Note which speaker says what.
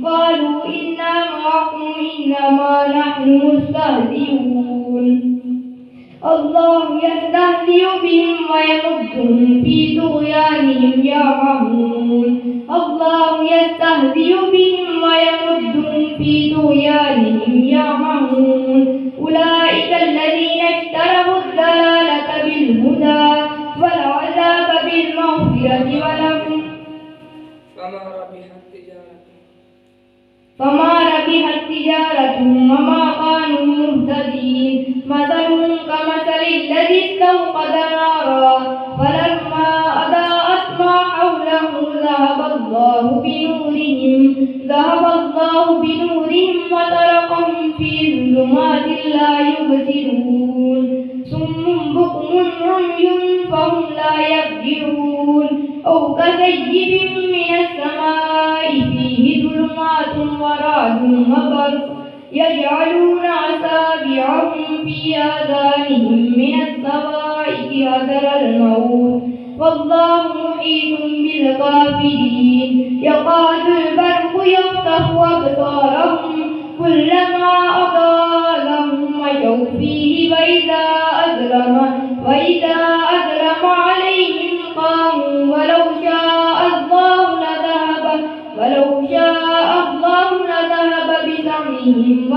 Speaker 1: قالوا إنا معكم إنما نحن مستهزئون الله يستهزئ بهم ويمدهم في طغيانهم يعمهون الله يستهزئ بهم ويمدهم في طغيانهم يعمهون أولئك الذين اشتروا الضلالة بالهدى والعذاب بالمغفرة ولهم فما ربحت تجارتهم وما كانوا مهتدين مثلهم كمثل الذي استوقد نارا فلما أضاءت ما حوله ذهب الله بنورهم وتركهم في ظلمات لا يبصرون صم بكم عمي فهم لا يرجعون أو كسيب من السماء فيه ظلمات ورعد وبرق يجعلون أصابعهم في آذانهم من الصواعق حذر الموت والله محيط بالكافرين يكاد البرق يخطف أبصارهم كلما أضاء لهم مشوا فيه وإذا أظلم عليهم قاموا ولو شاء الله لذهب بسمعهم